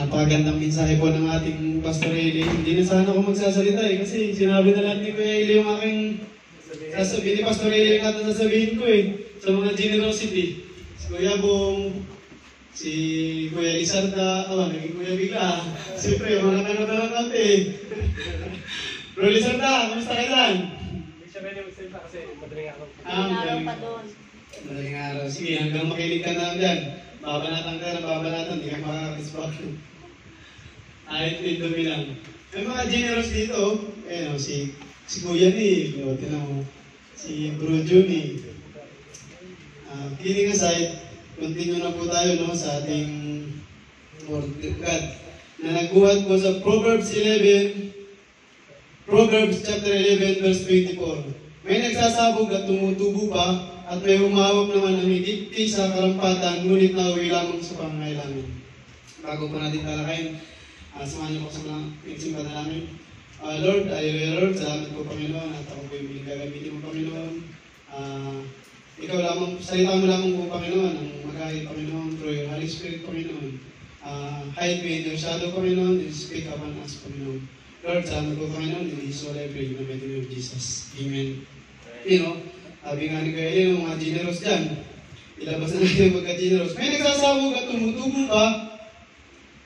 Napagandang mensahe po ng ating Pastor Eli. Hindi na sana ako magsasalita kasi sinabi na lang ni Kuya Eli yung aking sasabihin ni Pastor Eli yung natin sasabihin ko sa mga generosity. Si Kuya Bong, si Kuya Lizarda, naging Kuya bigla. Siyempre, mga nanonood natin Bro Lizarda, kamusta ka dyan? Hindi siya pwede magsalita kasi madaling araw. Madaling araw pa doon. Madaling araw. Sige, hanggang makinig ka na dyan. Babanatan ka na babanatan, hindi ka makakasbak. Kahit dumi lang. May mga generous dito, si Kuya ni, si Bro Juni. Kidding aside, continue na po tayo sa ating Word of God. Na nagbuhat po sa Proverbs chapter 11, verse 24. May nagsasabog at tumutubo pa, at may humawak naman ng higit sa karampatan, ngunit nauwi lamang sa pangangailangan. Bago po natin talakayin, samahan niyo po sa mga pagsimba namin. Lord, Lord, salamat po Panginoon, at ako po yung gagamitin mo Panginoon. Ikaw lamang, salita mo lamang po Panginoon, ang mag-ahit Panginoon, through your Holy Spirit Panginoon. Hide me in your shadow Panginoon, and speak upon us Panginoon. Lord, salamat po Panginoon, in His soul I pray, in the mighty name of Jesus. Amen. Sabi nga ni Kuya yung mga generous dyan, ilabas na natin yung pagka-generous. May nagsasabog at tumutubo pa,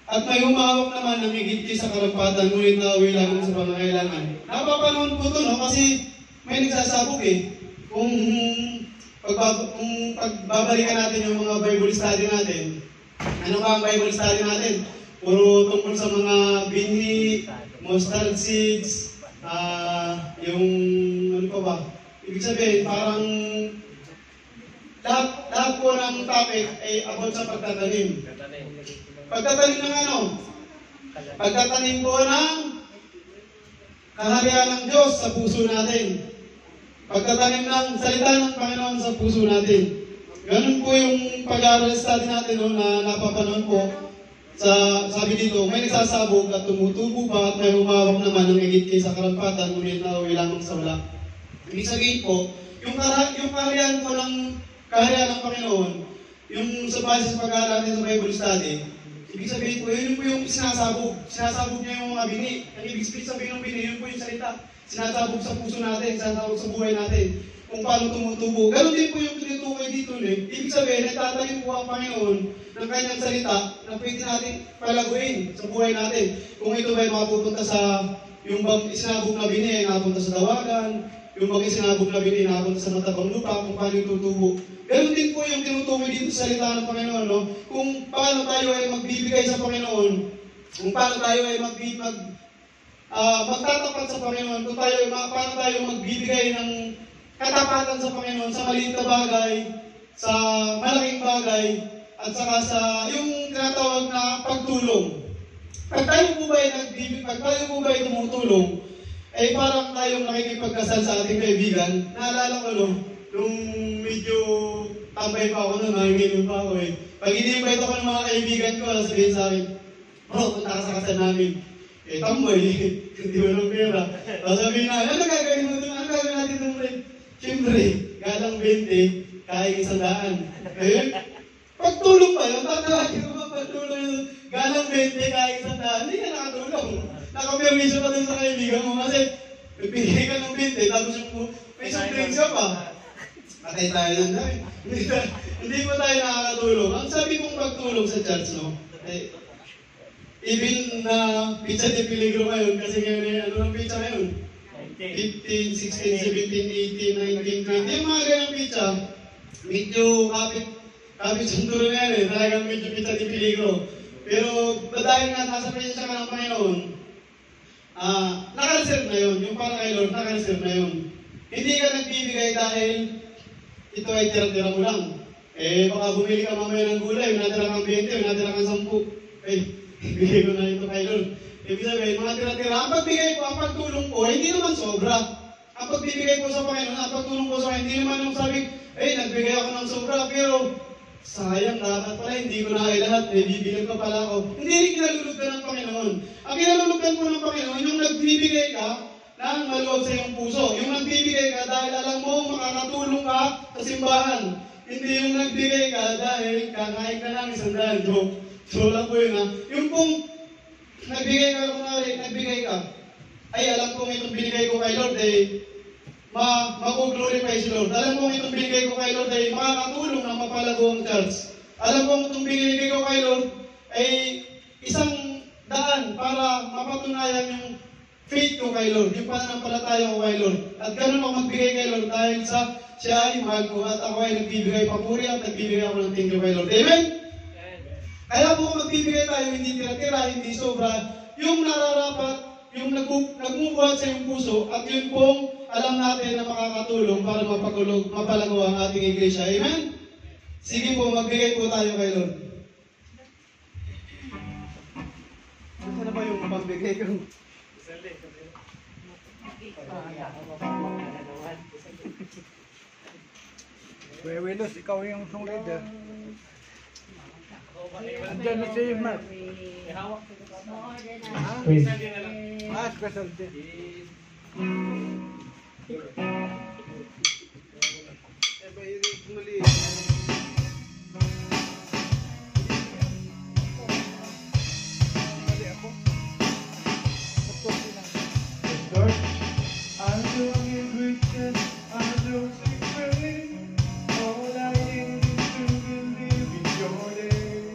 at may humawak naman ng higit sa karampatan, ngunit nauwi lamang sa pangangailangan. Napapanahon po ito, kasi may nagsasabog Kung pagbabalikan natin yung mga Bible study natin, ano ba ang Bible study natin? Puro tungkol sa mga binhi, mustard seeds, yung ano pa ba? Ibig sabihin, parang lahat po ng topic ay about sa pagtatanim. Pagtatanim ng ano? Pagtatanim po ng kaharian ng Diyos sa puso natin. Pagtatanim ng salita ng Panginoon sa puso natin. Ganun po yung pag-aaral study natin na napapanon po. Sabi dito, may nagsasabog at tumutubo pa at may humawak naman ng higit sa karampatan, ngunit nauwi lamang sa wala. Ibig sabihin po, yung kaharian po ng Panginoon, yung sa base sa pag-aaral natin sa Bible study, ibig sabihin po, yun po yung sinasabog. Sinasabog niya yung mga bini. Ang ibig sabihin ng bini, yun po yung salita. Sinasabog sa puso natin, sinasabog sa buhay natin, kung paano tumutubo. Ganon din po yung tinutukoy dito. Ibig sabihin, nagtatanim po ang Panginoon ng kanyang salita na pwede natin palaguin sa buhay natin. Kung ito ba'y mapupunta sa yung bang isinabog na bini ay napunta sa dawagan, yung bang isinabog na bini ay napunta sa matabang lupa, kung paano yung tutubo. Ganon din po yung tinutukoy dito sa salita ng Panginoon, kung paano tayo ay magbibigay sa Panginoon, kung paano tayo ay magtatapat sa Panginoon, kung paano tayo magbibigay ng katapatan sa Panginoon sa maliit na bagay, sa malaking bagay, at saka sa yung tinatawag na pagtulong. Pag tayo po ba ay tumutulong, ay parang tayong nakikipagkasal sa ating kaibigan. Naalala ko nung medyo tambay pa ako nanginginom pa ako Pag ini-invite ako ng mga kaibigan ko, sabihin sa akin, bro, punta ka sa kasal namin. Tambay, hindi mo ng pera. Sabihin na, ano gagawin mo doon? Ano gagawin natin doon? Siyempre, galang 20, kain 100. Pagtulong pa yun, tatawagin mo ba pagtulong yun? Galang 20, kain 100, hindi ka nakatulong. Nakapermisyon pa din sa kaibigan mo kasi nagbigay ka ng 20, tapos yung may drinks ka pa. Patay tayo lang dahil. Hindi po tayo nakakatulong. Ang sabi kong pagtulong sa church, even na pizza de peligro ngayon, kasi ngayon ano ang pizza ngayon? 15, 16, 17, 18, 19, 20. Yung mga ganang pizza, medyo kapit sunduro na yan talagang medyo pizza de peligro. Pero dahil nga nasa presensya ka ng Panginoon, naka-reserve na yun. Yung para kay Lord, naka-reserve na yun. Hindi ka nagbibigay dahil ito ay tira-tira mo lang. Baka bumili ka mamaya ng gulay, natira kang 20, natira kang 10. Ibigay ko na ito kay Lord. Ibig sabihin, mga tira-tira. Ang pagbigay ko, ang pagtulong ko, hindi naman sobra. Ang pagbibigay ko sa Panginoon, ang pagtulong ko sa Panginoon, hindi naman yung sabi, nagbigay ako ng sobra, pero sayang, dapat pala, hindi ko na lahat, bibilang ka pala ako. Hindi rin kinalulugdan ng Panginoon. Ang kinalulugdan ko ng Panginoon, yung nagbibigay ka ng maluwag sa iyong puso. Yung nagbibigay ka dahil alam mo, makakatulong ka sa simbahan. Hindi yung nagbigay ka dahil kakain ka ng 100 joke. So lang po yun ha. Yung pong nagbigay ka, kunwari, nagbigay ka, ay alam kong itong binigay ko kay Lord ay mag-glorify si Lord. Alam kong itong binigay ko kay Lord ay makakatulong na mapalago ang church. Alam kong itong binigay ko kay Lord ay isang daan para mapatunayan yung faith ko kay Lord, yung pananampalataya ko kay Lord. At ganun ako magbigay kay Lord dahil sa siya ay mahal ko at ako ay nagbibigay papuri at nagbibigay ako ng thank you kay Lord. Amen? Kaya po kung magbibigay tayo, hindi tira-tira, hindi sobra, yung nararapat, yung nagmumuhat sa iyong puso, at yun pong alam natin na makakatulong para mapalago ang ating iglesia. Amen? Sige po, magbigay po tayo kay Lord. Ano na ba yung pambigay ko? Kuya Willis, ikaw yung song leader. Andiyan na si Matt. Specialty. Lord, I don't get riches, I don't see fame. All I need is to believe in your name.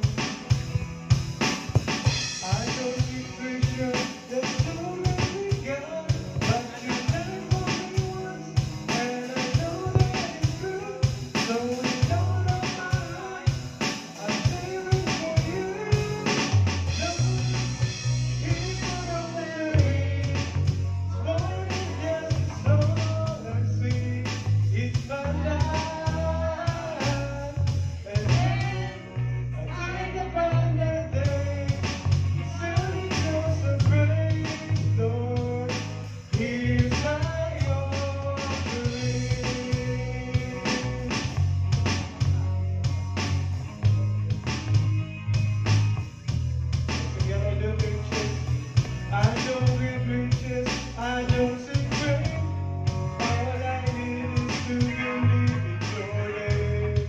I don't get riches, there's so many God, but you died for me once, and I know that it's true. So with all of my heart, I sing it for you. Lord, here's what I'm wearing. I don't sing praise. All I need is to believe in your name.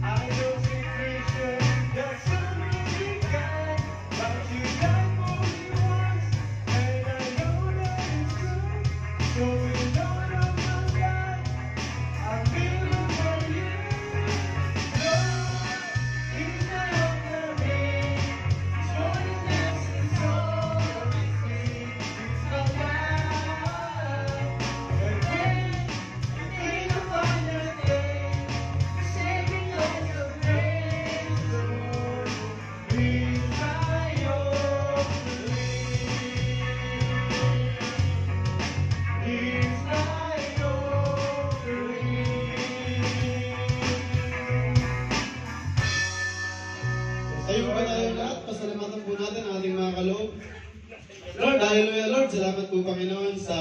I don't sing Christian, there's so many kind, but you died for me once, and I know that it's true. So in all of my life, I'm living for you. Lord, He's my offering. His holiness is all of me. It's my life. And when upon the day, saving all your grace, Lord, He's my offering. He's my offering. Sa iyo ba tayo lahat? Pasalamatan po natin ang ating mga kaloob. Lord, hallelujah Lord, salamat po Panginoon sa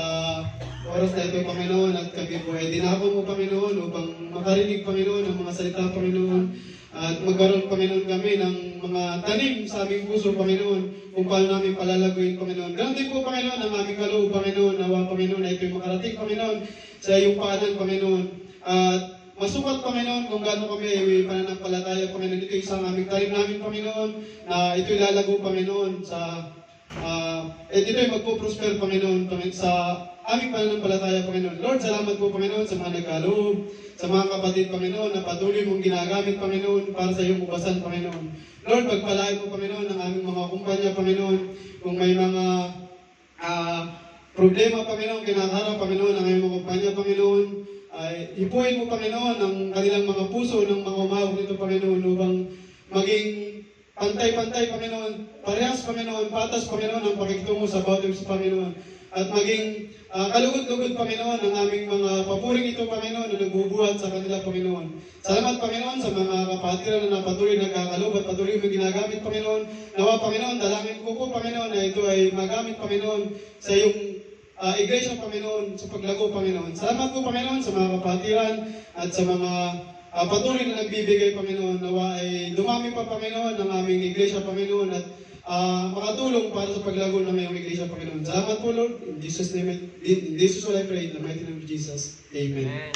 oras na ito Panginoon at kami po ay dinako mo Panginoon upang makarinig Panginoon ng mga salita Panginoon at magkaroon Panginoon kami ng mga tanim sa aming puso Panginoon kung paano namin palalaguin Panginoon. Ganun din po Panginoon ang aming kaloob Panginoon, nawa Panginoon na ito'y makarating Panginoon sa iyong paanan Panginoon at masukat Panginoon kung gaano kami ay pananampalataya Panginoon. Ito isang aming tanim namin Panginoon na ito'y lalago Panginoon sa ito'y magpo-prosper Panginoon sa aming pananampalataya Panginoon. Lord, salamat po Panginoon sa mga nagkaloob, sa mga kapatid Panginoon na patuloy mong ginagamit Panginoon para sa iyong ubasan Panginoon. Lord, pagpalain mo Panginoon ang aming mga kumpanya Panginoon kung may mga problema Panginoon, kinakaharap Panginoon ang aming mga kumpanya Panginoon. Ay hipuin mo Panginoon ang kanilang mga puso ng mga umawag nito Panginoon upang maging pantay-pantay Panginoon, parehas Panginoon, patas Panginoon ang pakikitungo sa bawat sa Panginoon at maging kalugod-lugod Panginoon ang aming mga papuring ito Panginoon na nagbubuhat sa kanila Panginoon. Salamat Panginoon sa mga kapatiran na patuloy nagkakaloob at patuloy mo ginagamit Panginoon. Nawa Panginoon, dalangin ko po Panginoon na ito ay magamit Panginoon sa iyong iglesia Panginoon sa paglago Panginoon. Salamat po Panginoon sa mga kapatiran at sa mga patuloy na nagbibigay Panginoon. Nawa ay dumami pa Panginoon ang aming iglesia Panginoon at makatulong para sa paglago ng iyong iglesia Panginoon. Salamat po Lord. In Jesus' name, in Jesus' name I pray, in the mighty name of Jesus. Amen.